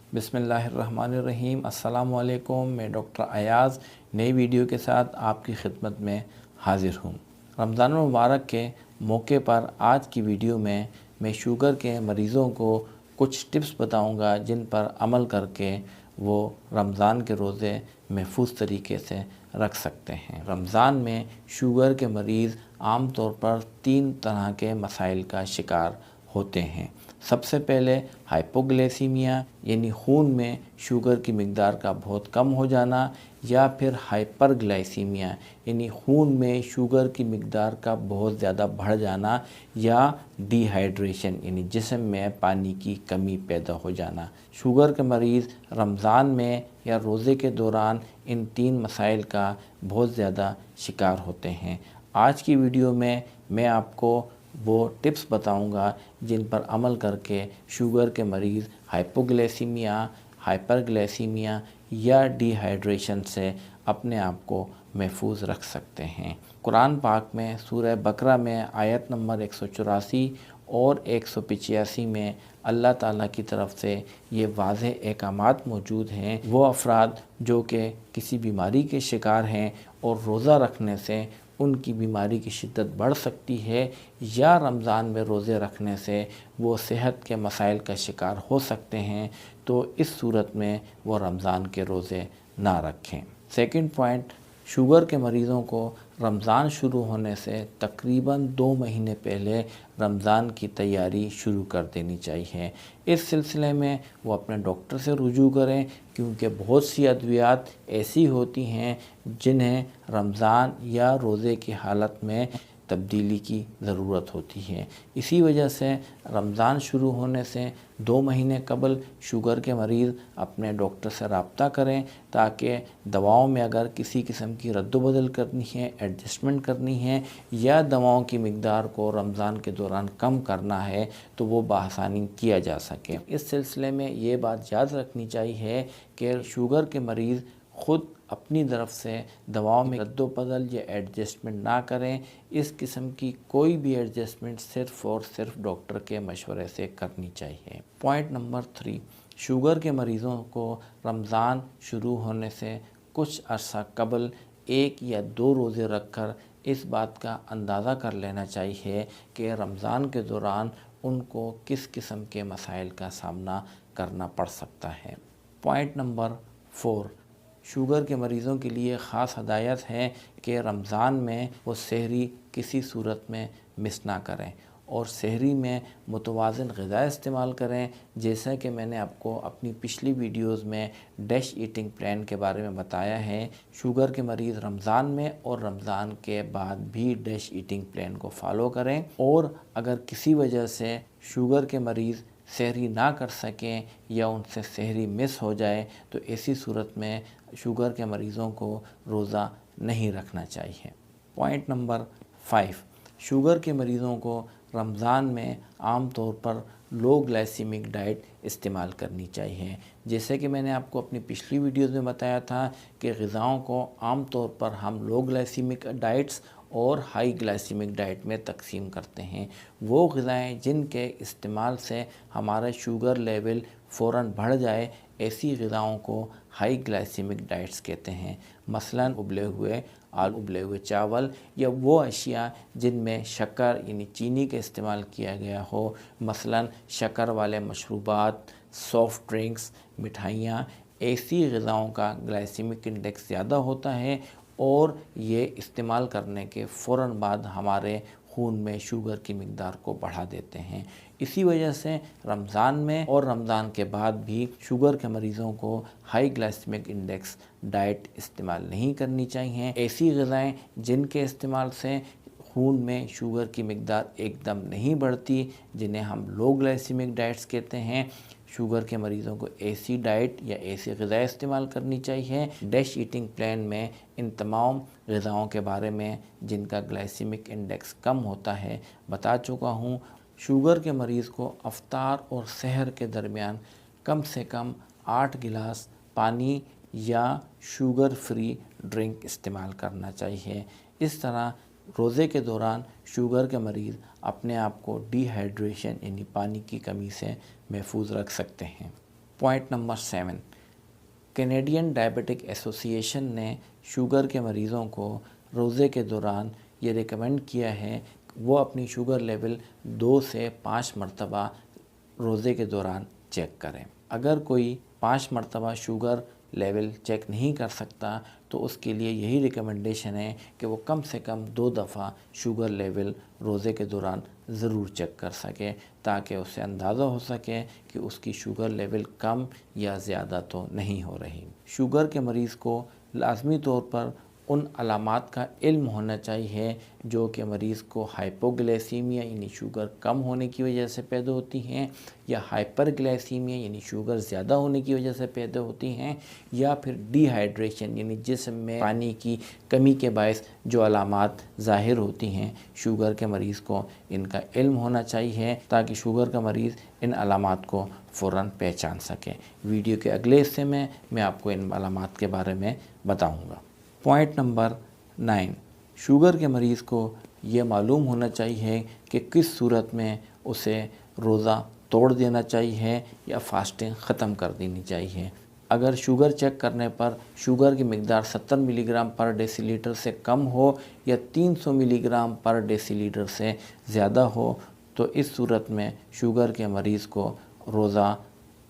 बिस्मिल्लाहिर्रहमानिर्रहीम। अस्सलाम वालेकुम। मैं डॉक्टर अयाज़ नई वीडियो के साथ आपकी खिदमत में हाज़िर हूँ। रमज़ान मुबारक के मौके पर आज की वीडियो में मैं शुगर के मरीज़ों को कुछ टिप्स बताऊँगा जिन पर अमल करके वो रमज़ान के रोज़े महफूज तरीके से रख सकते हैं। रमज़ान में शुगर के मरीज़ आम तौर पर 3 तरह के मसाइल का शिकार होते हैं। सबसे पहले हाइपोग्लाइसीमिया यानी खून में शुगर की मिकदार का बहुत कम हो जाना, या फिर हाइपरग्लाइसीमिया यानी खून में शुगर की मिकदार का बहुत ज़्यादा बढ़ जाना, या डिहाइड्रेशन यानी जिस्म में पानी की कमी पैदा हो जाना। शुगर के मरीज़ रमज़ान में या रोज़े के दौरान इन 3 मसाइल का बहुत ज़्यादा शिकार होते हैं। आज की वीडियो में मैं आपको वो टिप्स बताऊंगा जिन पर अमल करके शुगर के मरीज़ हाइपोग्लाइसीमिया, हाइपरग्लाइसीमिया या डिहाइड्रेशन से अपने आप को महफूज रख सकते हैं। कुरान पाक में सूरह बकरा में आयत नंबर 184 और 185 में अल्लाह ताला की तरफ से ये वाज़ेह अहकामात मौजूद हैं। वो अफराद जो कि किसी बीमारी के शिकार हैं और रोज़ा रखने से उनकी बीमारी की शिद्दत बढ़ सकती है, या रमज़ान में रोज़े रखने से वो सेहत के मसाइल का शिकार हो सकते हैं, तो इस सूरत में वो रमज़ान के रोज़े ना रखें। सेकंड पॉइंट, शुगर के मरीज़ों को रमज़ान शुरू होने से तकरीबन 2 महीने पहले रमज़ान की तैयारी शुरू कर देनी चाहिए। इस सिलसिले में वो अपने डॉक्टर से रुजू करें, क्योंकि बहुत सी अद्वियात ऐसी होती हैं जिन्हें रमज़ान या रोज़े की हालत में तब्दीली की ज़रूरत होती है। इसी वजह से रमज़ान शुरू होने से 2 महीने कबल शुगर के मरीज़ अपने डॉक्टर से रब्ता करें, ताकि दवाओं में अगर किसी किस्म की रद्द-बदल करनी है, एडजस्टमेंट करनी है, या दवाओं की मिकदार को रमज़ान के दौरान कम करना है, तो वो बआसानी किया जा सके। इस सिलसिले में ये बात याद रखनी चाहिए कि शुगर के मरीज़ ख़ुद अपनी तरफ से दवाओं में रद्द-बदल या एडजस्टमेंट ना करें। इस किस्म की कोई भी एडजस्टमेंट सिर्फ़ और सिर्फ डॉक्टर के मशवरे से करनी चाहिए। पॉइंट नंबर 3, शुगर के मरीज़ों को रमज़ान शुरू होने से कुछ अरसा कबल 1 या 2 रोज़े रखकर इस बात का अंदाज़ा कर लेना चाहिए कि रमज़ान के दौरान उनको किस किस्म के मसाइल का सामना करना पड़ सकता है। पॉइंट नंबर 4, शुगर के मरीज़ों के लिए ख़ास हदायत है कि रमज़ान में वो सहरी किसी सूरत में मिस ना करें और सहरी में मुतवाज़िन ग़िज़ा इस्तेमाल करें। जैसा कि मैंने आपको अपनी पिछली वीडियोज़ में डैश ईटिंग प्लान के बारे में बताया है, शुगर के मरीज़ रमज़ान में और रमज़ान के बाद भी डैश ईटिंग प्लान को फ़ॉलो करें। और अगर किसी वजह से शुगर के मरीज़ सहरी ना कर सकें या उनसे सहरी मिस हो जाए, तो ऐसी सूरत में शुगर के मरीज़ों को रोज़ा नहीं रखना चाहिए। पॉइंट नंबर 5, शुगर के मरीज़ों को रमज़ान में आम तौर पर लो ग्लाइसीमिक डाइट इस्तेमाल करनी चाहिए। जैसे कि मैंने आपको अपनी पिछली वीडियोज़ में बताया था कि ग़िज़ाओं को आम तौर पर हम लो ग्लाइसीमिक डाइट्स और हाई ग्लाइसीमिक डाइट में तकसीम करते हैं। वो ग़िज़ाएँ जिनके इस्तेमाल से हमारा शुगर लेवल फ़ौरन बढ़ जाए, ऐसी ग़िज़ाओं को हाई ग्लाइसीमिक डाइट्स कहते हैं। मसलन उबले हुए आलू, उबले हुए चावल, या वो अशिया जिनमें शक्कर यानी चीनी का इस्तेमाल किया गया हो, मसलन शक्कर वाले मशरूबात, सॉफ़्ट ड्रिंक्स, मिठाइयाँ। ऐसी ग़िज़ाओं का ग्लाइसीमिक इंडेक्स ज़्यादा होता है और ये इस्तेमाल करने के फ़ौरन बाद हमारे खून में शुगर की मिकदार को बढ़ा देते हैं। इसी वजह से रमज़ान में और रमज़ान के बाद भी शुगर के मरीज़ों को हाई ग्लाइसेमिक इंडेक्स डाइट इस्तेमाल नहीं करनी चाहिए। ऐसी ग़िज़ाएँ जिनके इस्तेमाल से खून में शुगर की मिकदार एकदम नहीं बढ़ती, जिन्हें हम लो ग्लाइसेमिक डाइट्स कहते हैं, शुगर के मरीज़ों को ऐसी डाइट या ऐसी ग़िज़ा इस्तेमाल करनी चाहिए। डैश ईटिंग प्लान में इन तमाम ग़िज़ाओं के बारे में जिनका ग्लाइसेमिक इंडेक्स कम होता है बता चुका हूँ। शुगर के मरीज़ को अफ्तार और सहर के दरमियान कम से कम 8 गिलास पानी या शुगर फ्री ड्रिंक इस्तेमाल करना चाहिए। इस तरह रोज़े के दौरान शुगर के मरीज़ अपने आप को डिहाइड्रेशन यानी पानी की कमी से महफूज रख सकते हैं। Point number 7, Canadian diabetic association ने शुगर के मरीज़ों को रोज़े के दौरान ये रिकमेंड किया है वो अपनी शुगर लेवल 2 से 5 मरतबा रोज़े के दौरान चेक करें। अगर कोई 5 मरतबा शुगर लेवल चेक नहीं कर सकता तो उसके लिए यही रिकमेंडेशन है कि वो कम से कम 2 दफ़ा शुगर लेवल रोज़े के दौरान ज़रूर चेक कर सके, ताकि उससे अंदाज़ा हो सके कि उसकी शुगर लेवल कम या ज़्यादा तो नहीं हो रही। शुगर के मरीज़ को लाज़मी तौर पर उन अलामात का इल्म होना चाहिए जो कि मरीज़ को हाइपोग्लाइसीमिया यानी शुगर कम होने की वजह से पैदा होती हैं, या हाइपरग्लाइसीमिया यानी शुगर ज़्यादा होने की वजह से पैदा होती हैं, या फिर डिहाइड्रेशन यानी जिस्म में पानी की कमी के बायस जो अलामात ज़ाहिर होती हैं। शुगर के मरीज़ को इनका इल्म होना चाहिए ताकि शुगर का मरीज़ इन अलामात को फ़ौरन पहचान सके। वीडियो के अगले हिस्से में मैं आपको इन अलामात के बारे में बताऊँगा। पॉइंट नंबर 9, शुगर के मरीज़ को ये मालूम होना चाहिए कि किस सूरत में उसे रोज़ा तोड़ देना चाहिए या फास्टिंग ख़त्म कर देनी चाहिए। अगर शुगर चेक करने पर शुगर की मिकदार 70 मिलीग्राम पर डेसीलीटर से कम हो या 300 मिलीग्राम पर डेसीलीटर से ज़्यादा हो तो इस सूरत में शुगर के मरीज़ को रोज़ा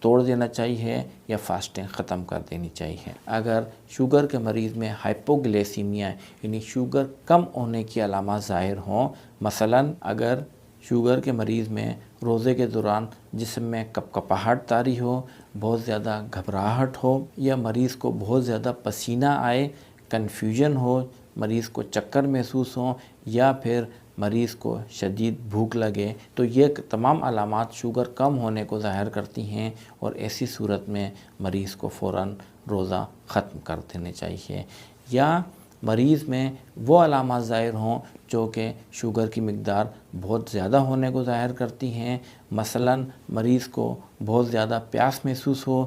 तोड़ देना चाहिए या फास्टिंग ख़त्म कर देनी चाहिए। अगर शुगर के मरीज़ में हाइपोग्लाइसीमिया यानी शुगर कम होने की अलामत ज़ाहिर हों, मसलन अगर शुगर के मरीज़ में रोज़े के दौरान जिस्म में कपकपाहट तारी हो, बहुत ज़्यादा घबराहट हो, या मरीज़ को बहुत ज़्यादा पसीना आए, कन्फ्यूजन हो, मरीज़ को चक्कर महसूस हो, या फिर मरीज़ को शदीद भूख लगे, तो ये तमाम अलामात शुगर कम होने को ज़ाहिर करती हैं और ऐसी सूरत में मरीज़ को फ़ौरन रोज़ा ख़त्म कर देने चाहिए। या मरीज़ में वो अलामात ज़ाहिर हों जो कि शुगर की मिकदार बहुत ज़्यादा होने को ज़ाहिर करती हैं, मसलन मरीज़ को बहुत ज़्यादा प्यास महसूस हो,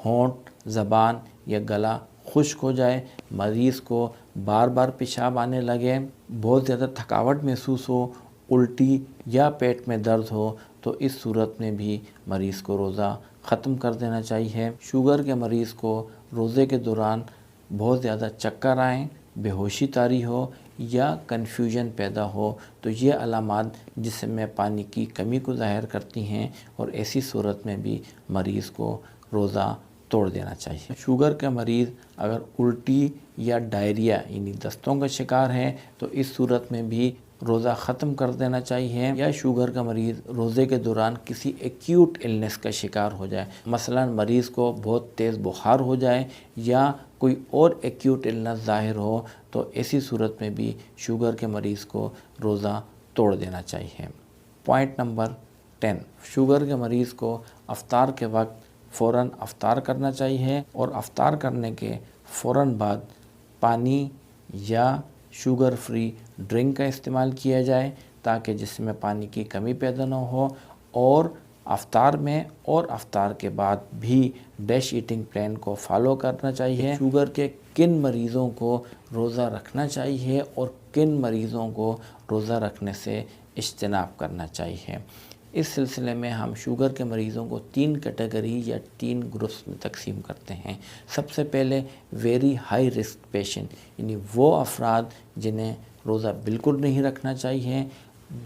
होंठ, ज़बान या गला खुश्क हो जाए, मरीज़ को बार बार पेशाब आने लगे, बहुत ज़्यादा थकावट महसूस हो, उल्टी या पेट में दर्द हो, तो इस सूरत में भी मरीज़ को रोज़ा ख़त्म कर देना चाहिए। शुगर के मरीज़ को रोज़े के दौरान बहुत ज़्यादा चक्कर आएँ, बेहोशी तारी हो या कन्फ्यूजन पैदा हो तो ये अलामात जिस्म में पानी की कमी को ज़ाहिर करती हैं और ऐसी सूरत में भी मरीज़ को रोज़ा तोड़ देना चाहिए। शुगर का मरीज़ अगर उल्टी या डायरिया यानी दस्तों का शिकार है तो इस सूरत में भी रोज़ा ख़त्म कर देना चाहिए। या शुगर का मरीज़ रोज़े के दौरान किसी एक्यूट इलनेस का शिकार हो जाए, मसलन मरीज़ को बहुत तेज़ बुखार हो जाए या कोई और एक्यूट इलनेस ज़ाहिर हो, तो ऐसी सूरत में भी शुगर के मरीज़ को रोज़ा तोड़ देना चाहिए। पॉइंट नंबर 10, शुगर के मरीज़ को अफ्तार के वक्त फ़ौरन अफ्तार करना चाहिए और अफ्तार करने के फ़ौरन बाद पानी या शुगर फ्री ड्रिंक का इस्तेमाल किया जाए ताकि जिसमें पानी की कमी पैदा ना हो, और अफ्तार में और अफ्तार के बाद भी डैश ईटिंग प्लान को फॉलो करना चाहिए। शुगर के किन मरीज़ों को रोज़ा रखना चाहिए और किन मरीज़ों को रोज़ा रखने से इज्तनाब करना चाहिए, इस सिलसिले में हम शुगर के मरीज़ों को 3 कैटेगरी या 3 ग्रुप्स में तकसीम करते हैं। सबसे पहले वेरी हाई रिस्क पेशेंट यानी वो अफराद जिन्हें रोज़ा बिल्कुल नहीं रखना चाहिए।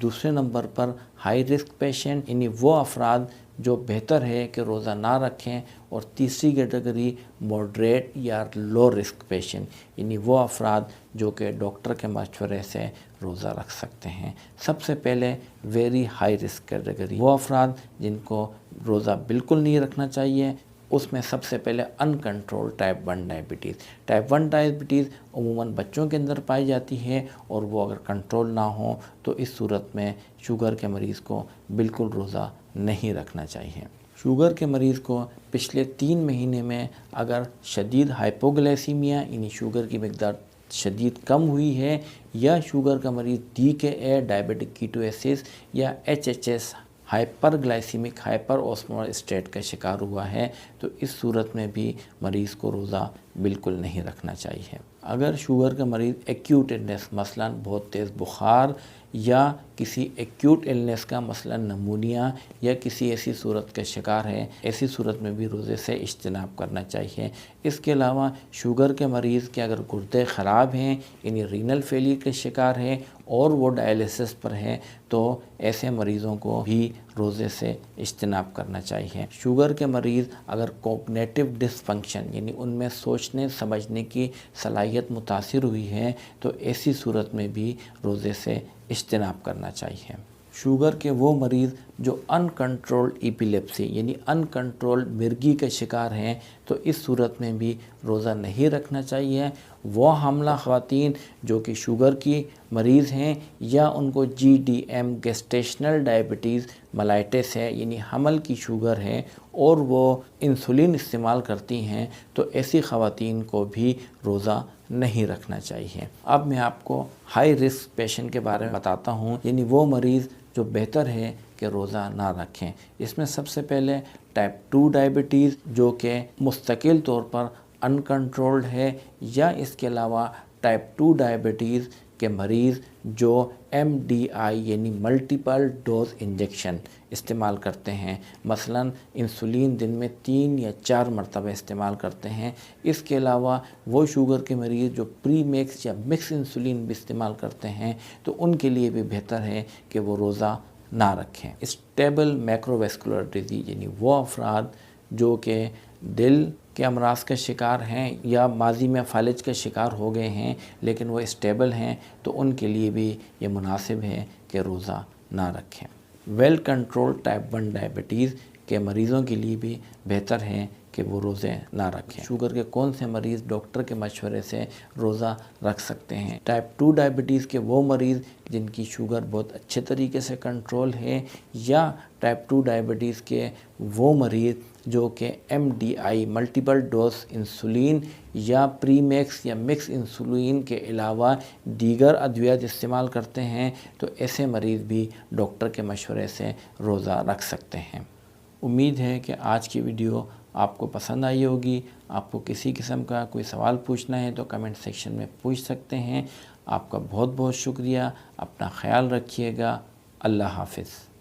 दूसरे नंबर पर हाई रिस्क पेशेंट यानी वो अफराद जो बेहतर है कि रोज़ा ना रखें, और तीसरी कैटेगरी मॉडरेट या लो रिस्क पेशेंट यानी वो अफराद जो कि डॉक्टर के मशवरे से रोज़ा रख सकते हैं। सबसे पहले वेरी हाई रिस्क कैटेगरी, वो अफराद जिनको रोज़ा बिल्कुल नहीं रखना चाहिए, उसमें सबसे पहले uncontrol type 1 diabetes. Type 1 diabetes अमूमन बच्चों के अंदर पाई जाती है और वो अगर कंट्रोल ना हो तो इस सूरत में शुगर के मरीज़ को बिल्कुल रोज़ा नहीं रखना चाहिए। शुगर के मरीज़ को पिछले 3 महीने में अगर शदीद हाइपोग्लाइसीमिया यानी शुगर की मिकदार शदीद कम हुई है, या शुगर का मरीज़ DKA डायबिटिक कीटोएसिस या HHS hyperglycaemic hyper osmolar state का शिकार हुआ है, तो इस सूरत में भी मरीज़ को रोज़ा बिल्कुल नहीं रखना चाहिए। अगर शुगर का मरीज़ एक्यूट इलनेस मसलन बहुत तेज़ बुखार یا کسی ایکیوٹ النس کا مثلا نمونیا یا کسی ایسی صورت کا شکار ہے، ایسی صورت میں بھی روزے سے اجتناب کرنا چاہیے۔ اس کے علاوہ شوگر کے مریض کے اگر گردے خراب ہیں یعنی رینل فیلئر کے شکار ہیں اور وہ ڈائلیسس پر ہے تو ایسے مریضوں کو بھی روزے سے اجتناب کرنا چاہیے۔ شوگر کے مریض اگر کوگنیٹو ڈس فنکشن یعنی ان میں سوچنے سمجھنے کی صلاحیت متاثر ہوئی ہے تو ایسی صورت میں بھی روزے سے اجتناب کرنا چاہیے۔ شوگر کے وہ مریض جو ان کنٹرولڈ ایپیلیپسی یعنی ان کنٹرولڈ مرگی کے شکار ہیں تو اس صورت میں بھی روزہ نہیں رکھنا چاہیے۔ وہ حاملہ خواتین جو کہ شوگر کی مریض ہیں یا ان کو GDM گیسٹیشنل ڈائبٹیز ملائٹس ہے یعنی حمل کی شوگر ہے اور وہ انسولین استعمال کرتی ہیں تو ایسی خواتین کو بھی روزہ نہیں رکھنا چاہیے۔ اب میں آپ کو ہائی رسک پیشنٹ کے بارے میں بتاتا ہوں، یعنی وہ مریض جو بہتر ہے کہ روزہ نہ رکھیں۔ اس میں سب سے پہلے ٹائپ 2 ڈائبٹیز جو کہ مستقل طور پر ان کنٹرولڈ ہے، یا اس کے علاوہ ٹائپ 2 ڈائبٹیز کے مریض جو MDI یعنی ملٹیپل ڈوز انجیکشن استعمال کرتے ہیں، مثلا انسولین دن میں 3 یا 4 مرتبہ استعمال کرتے ہیں۔ اس کے علاوہ وہ شوگر کے مریض جو پری میکس یا مکس انسولین بھی استعمال کرتے ہیں تو ان کے لیے بھی بہتر ہے کہ وہ روزہ نہ رکھیں۔ اسٹیبل میکروویسکولر ڈیزیز یعنی وہ افراد جو کہ دل کے امراض کا شکار ہیں یا ماضی میں فالج کا شکار ہو گئے ہیں لیکن وہ اسٹیبل ہیں تو ان کے لیے بھی یہ مناسب ہے کہ روزہ نہ رکھیں۔ ویل کنٹرول ٹائپ 1 ڈائبٹیز کے مریضوں کے لیے بھی بہتر ہے کہ وہ روزے نہ رکھیں۔ شوگر کے کون سے مریض ڈاکٹر کے مشورے سے روزہ رکھ سکتے ہیں؟ ٹائپ 2 ڈائبٹیز کے وہ مریض جن کی شوگر بہت اچھے طریقے سے کنٹرول ہے، یا ٹائپ 2 ڈائبٹیز کے وہ مریض جو کہ MDI ملٹیپل ڈوز انسولین یا پری میکس یا مکس انسولین کے علاوہ دیگر ادویات استعمال کرتے ہیں تو ایسے مریض بھی ڈاکٹر کے مشورے سے روزہ رکھ سکتے ہیں۔ امید ہے کہ آج کی ویڈیو آپ کو پسند آئی ہوگی۔ آپ کو کسی قسم کا کوئی سوال پوچھنا ہے تو کمنٹ سیکشن میں پوچھ سکتے ہیں۔ آپ کا بہت بہت شکریہ۔ اپنا خیال رکھیے گا۔ اللہ حافظ۔